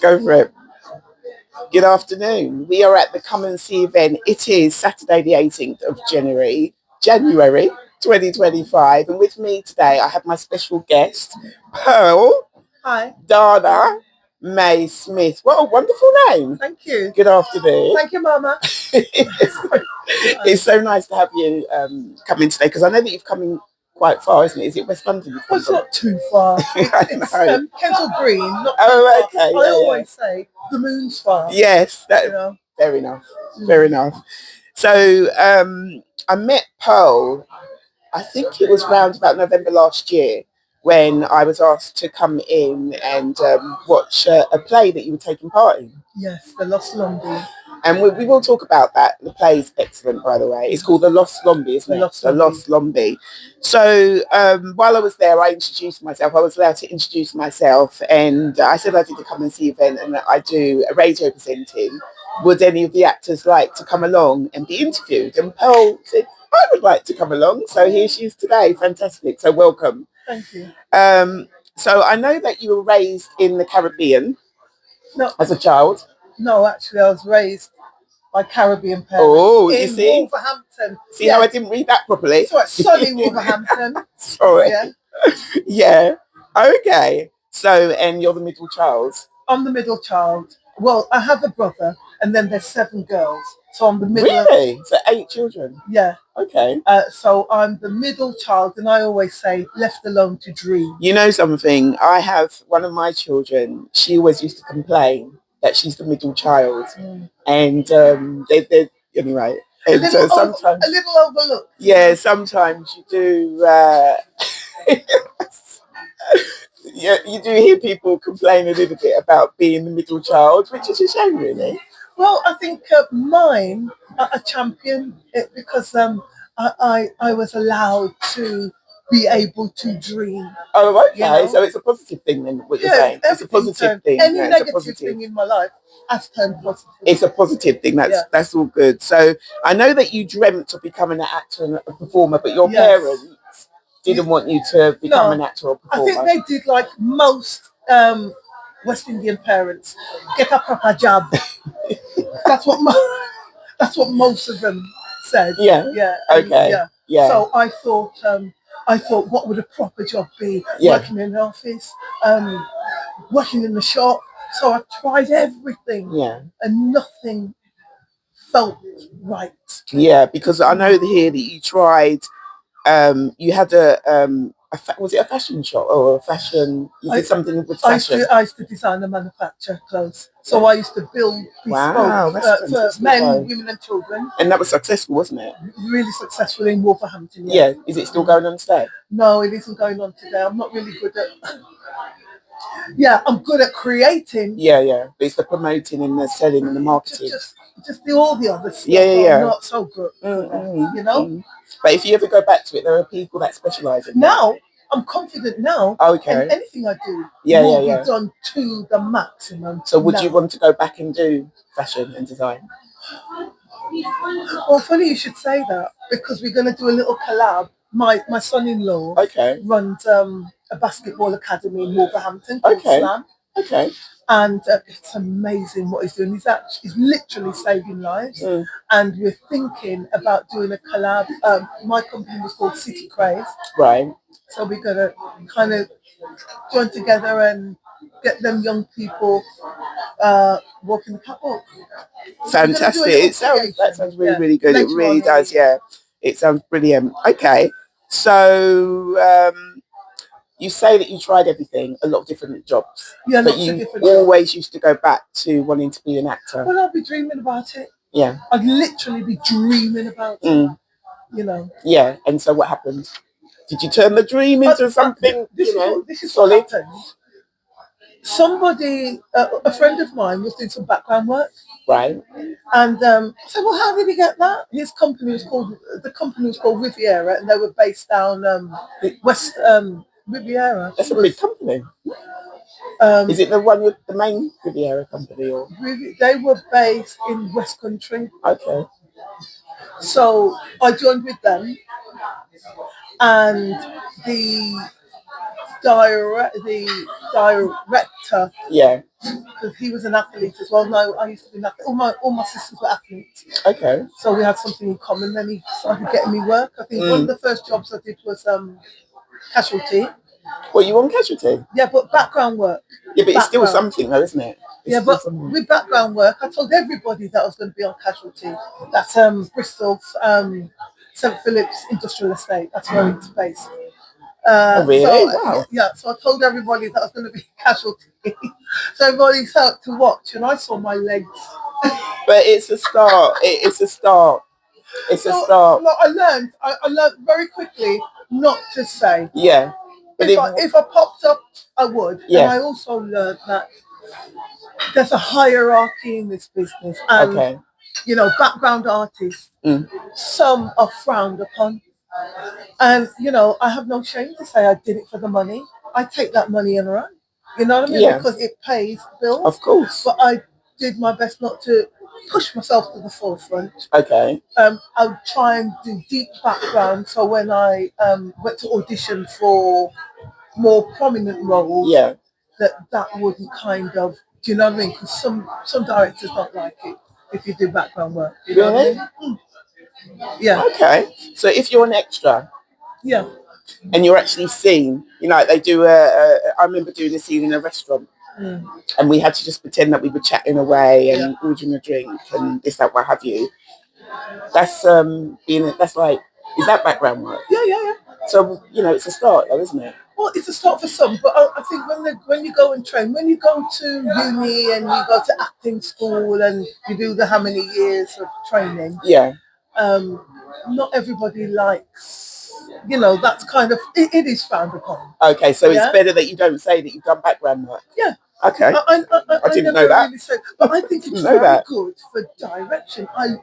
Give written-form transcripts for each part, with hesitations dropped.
go for it. Good afternoon. We are at the Come and See event. It is Saturday, the 18th of January 2025. And with me today, I have my special guest, Pearl Hi. Dana May Smith. What a wonderful name. Thank you. Good afternoon. Thank you, Mama. It's so nice to have you come in today because I know that you've come in quite far, isn't it? Is it West London? Well, it's not too far. It's Kensal Green, not too far. Okay. I always say the moon's far. Yes, that, fair enough. Fair enough. So I met Pearl, I think it was around about November last year when I was asked to come in and watch a play that you were taking part in. Yes, The Lost Lombie. And we will talk about that. The play is excellent, by the way. It's called The Lost Lombie, isn't it? The Lost Lombie. So while I was there, I introduced myself. I was allowed to introduce myself. And I said I did the Come and See event and I do a radio presenting. Would any of the actors like to come along and be interviewed? And Pearl said, I would like to come along. So here she is today. Fantastic. So welcome. Thank you. So I know that you were raised in the Caribbean as a child. No, actually, I was raised by Caribbean parents. Oh, in you see? Wolverhampton. See how I didn't read that properly? It's what, sunny Wolverhampton. Sorry. Yeah. Okay. So, and you're the middle child? I'm the middle child. Well, I have a brother, and then there's 7 girls. So I'm the middle. Really? So 8 children? Yeah. Okay. So I'm the middle child, and I always say, left alone to dream. You know something? I have one of my children. She always used to complain that she's the middle child, and they anyway. And so sometimes a little overlooked. Yeah, sometimes you do. Yeah, you do hear people complain a little bit about being the middle child, which is a shame, really. Well, I think mine a champion it because I was allowed to be able to dream. Oh, okay. So it's a positive thing then, what you're saying. It's a positive thing. Any negative thing in my life has turned positive. It's a positive thing. That's all good. So I know that you dreamt of becoming an actor and a performer, but your parents didn't want you to become an actor or performer. I think they did like most West Indian parents. Get a proper job. That's what most of them said. Yeah. Okay. Yeah. So I thought, what would a proper job be? Working in an office, working in the shop. So I tried everything. Yeah. And nothing felt right. Yeah, because I know here that you tried. You had was it a fashion shop or a fashion? You did something with fashion. I used to design and manufacture clothes. So I used to build bespoke for men, women and children. And that was successful, wasn't it? Really successful in Wolverhampton. Yeah. Is it still going on today? No, it isn't going on today. I'm not really good at... I'm good at creating. Yeah. But it's the promoting and the selling and the marketing. Just all the other stuff. I'm not so good. You know? But if you ever go back to it, there are people that specialise in now. I'm confident now. Okay. And anything I do will be done to the maximum. So would you want to go back and do fashion and design? Well, funny you should say that because we're going to do a little collab. My son-in-law runs a basketball academy in Wolverhampton called Slam. Okay. And it's amazing what he's doing. He's literally saving lives. And we're thinking about doing a collab. My company was called City Craze. Right. So we're going to kind of join together and get them young people walking the catwalk. Fantastic. That sounds really, really good. It really does, It sounds brilliant. Okay. So you say that you tried everything, a lot of different jobs. Yeah, but you always used to go back to wanting to be an actor. Well, I'd be dreaming about it. Yeah. I'd literally be dreaming about it. You know. Yeah. And so what happened? Did you turn the dream into something? This is solid. What happened. Somebody, a friend of mine, was doing some background work. Right. And I said, well, how did he get that? The company was called Riviera, and they were based down West Riviera. That's a big company. Is it the main Riviera company? Or? They were based in West Country. Okay. So I joined with them, and the director. Yeah. Because he was an athlete as well. No, I used to be an athlete. All my sisters were athletes. Okay. So we had something in common. Then he started getting me work. I think one of the first jobs I did was Casualty. Well, you on Casualty? Yeah, but background work. Yeah, but it's still something though, isn't it? With background work, I told everybody that I was going to be on Casualty. That's Bristol's St Philip's Industrial Estate. That's where it's based. Oh, really? So, wow. Yeah, so I told everybody that I was going to be Casualty. So everybody's out to watch, and I saw my legs. But it's a start. It's a start. It's a start. Well, I learned very quickly not to say. Yeah. But if I popped up, I would. Yeah. And I also learned that there's a hierarchy in this business. And, you know, background artists, some are frowned upon. And, you know, I have no shame to say I did it for the money. I take that money and run. You know what I mean? Yeah. Because it pays bills. Of course. But I did my best not to push myself to the forefront. Okay. I would try and do deep background. So when I went to audition for more prominent roles, that wouldn't kind of, do you know what I mean? Because some directors don't like it if you do background work. You know what I mean? Yeah. Okay. So if you're an extra, yeah, and you're actually seen, you know, they do I remember doing a scene in a restaurant, and we had to just pretend that we were chatting away and ordering a drink and this, that, what have you. That's that's like, is that background work? Yeah. So, you know, it's a start though, isn't it? Well, it's a start for some, but I think when you go and train, when you go to uni and you go to acting school and you do the how many years of training, not everybody likes, you know, that's kind of, it is frowned upon. Okay, so it's better that you don't say that you've done background work. Yeah. Okay. I didn't know that. Really said, but I think it's very good for direction. I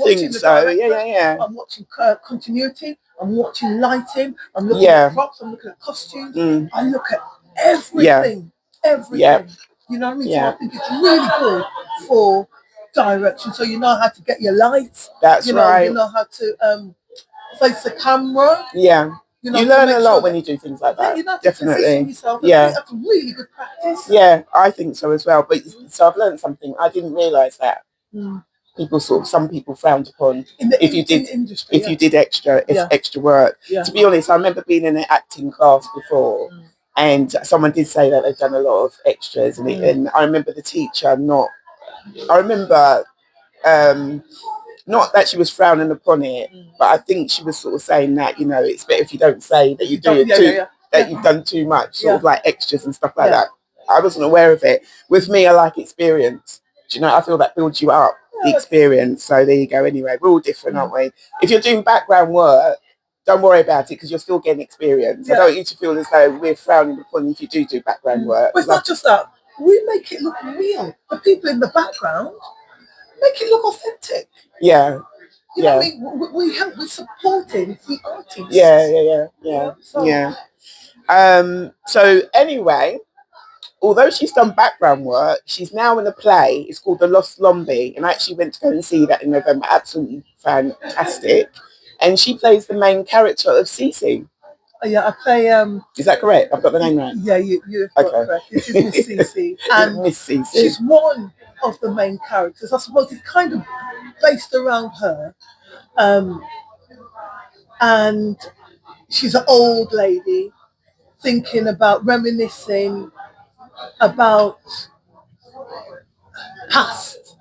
think so. Yeah. I'm watching continuity. I'm watching lighting. I'm looking at props. I'm looking at costumes. I look at everything. Everything. Yeah. You know what I mean? Yeah. So I think it's really good for direction. So you know how to get your lights. That's right. You know how to face the camera. Yeah. You learn a lot when you do things like that. Yeah, definitely. Yourself. Yeah, that's really good practice. Yeah, I think so as well. But so I've learned something. I didn't realise that some people frowned upon if you did extra work. Yeah. To be honest, I remember being in an acting class before, and someone did say that they've done a lot of extras, and I remember the teacher not that she was frowning upon it, but I think she was sort of saying that, you know, it's better if you don't say that you do it that you've done too much, sort of like extras and stuff like that. I wasn't aware of it. With me, I like experience. Do you know, I feel that builds you up, the experience. So there you go. Anyway, we're all different, aren't we? If you're doing background work, don't worry about it because you're still getting experience. I don't want you to feel as though we're frowning upon if you do background work. But it's not just that. We make it look real. The people in the background make it look authentic. Yeah. You know what I mean? We're supporting the artists. Yeah. So anyway, although she's done background work, she's now in a play. It's called The Lost Lombie, and I actually went to go and see that in November. Absolutely fantastic. And she plays the main character of Cece. Yeah, I play. Is that correct? I've got the name right. Yeah, you're correct. This is Miss Cece, and Miss Cece. She's one of the main characters. I suppose it's kind of based around her, and she's an old lady thinking about reminiscing about past,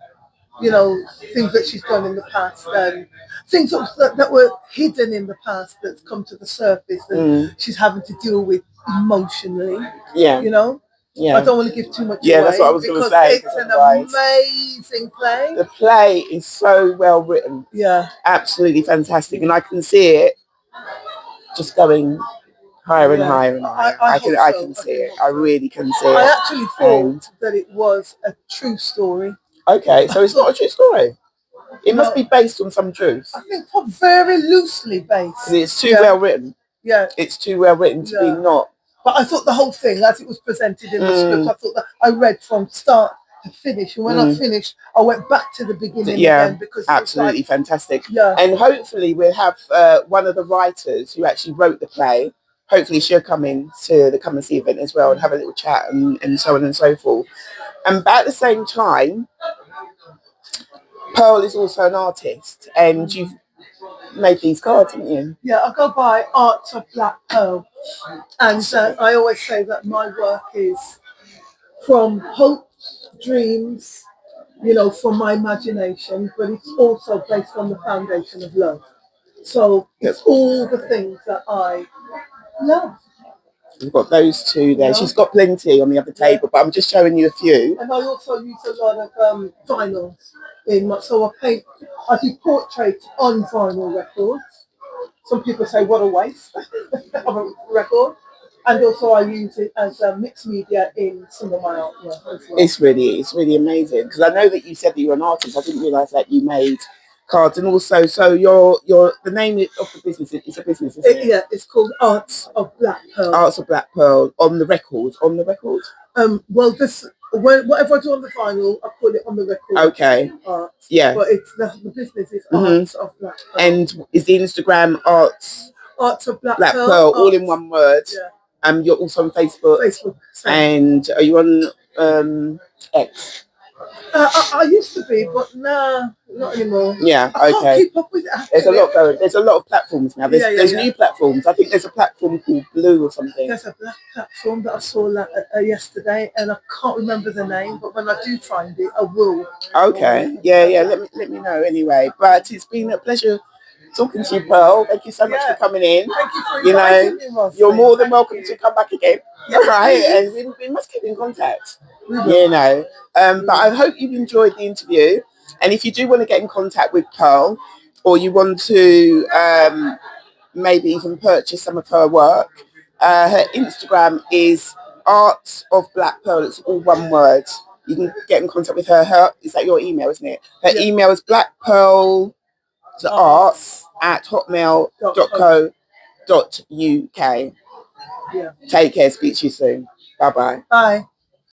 you know, things that she's done in the past and things that were hidden in the past that's come to the surface and she's having to deal with emotionally. Yeah. You know? Yeah. I don't want to give too much away. Yeah, that's what I was going to say. It's an amazing play. The play is so well written. Yeah. Absolutely fantastic. And I can see it just going higher and higher and higher. I can see it. I really can see it. I actually thought that it was a true story. Okay, so it's not a true story. It must be based on some truth. I think very loosely based. It's too well written. Yeah. It's too well written to be not. But I thought the whole thing, as it was presented in the script, I thought that I read from start to finish. And when I finished, I went back to the beginning again because it absolutely was fantastic. Yeah. And hopefully we'll have one of the writers who actually wrote the play hopefully she'll come in to the Come and See event as well and have a little chat and so on and so forth. And at the same time, Pearl is also an artist, and you've made these cards, haven't you? Yeah, I go by Art of Black Pearl, and I always say that my work is from hope, dreams, from my imagination, but it's also based on the foundation of love. So it's all the things that I love. We've got those two there. She's got plenty on the other table, but I'm just showing you a few. And I also use a lot of vinyl so I do portraits on vinyl records. Some people say, what a waste of a record. And also I use it as a mixed media in some of my artwork as well. It's really amazing, because I know that you said that you're an artist. I didn't realise that you made cards, and also, so the name of the business is a business, isn't it? Yeah, it's called Arts of Black Pearl. Arts of Black Pearl on the record. Well, whatever I do on the vinyl, I put it on the record. Okay. Art. Yeah. But it's the business is Arts of Black Pearl. And is the Instagram Arts of Black Pearl, all in one word? Yeah. You're also on Facebook. And are you on X? I used to be, but nah, not anymore. Yeah, I can't keep up with it. There's a lot of platforms now. There's new platforms. I think there's a platform called Blue or something. There's a black platform that I saw yesterday, and I can't remember the name, but when I do find it, I will. Okay. Yeah. Let me know anyway. But it's been a pleasure talking to you, Pearl. Thank you so much for coming in. Thank you for inviting me, Rosalind. You're more than welcome to come back again. All right, and we must keep in contact. But I hope you've enjoyed the interview. And if you do want to get in contact with Pearl, or you want to maybe even purchase some of her work, her Instagram is Arts of Black Pearl. It's all one word. You can get in contact with her. Is that your email, isn't it? Her email is blackpearlarts@hotmail.co.uk. Take care. Speak to you soon. Bye-bye. Bye.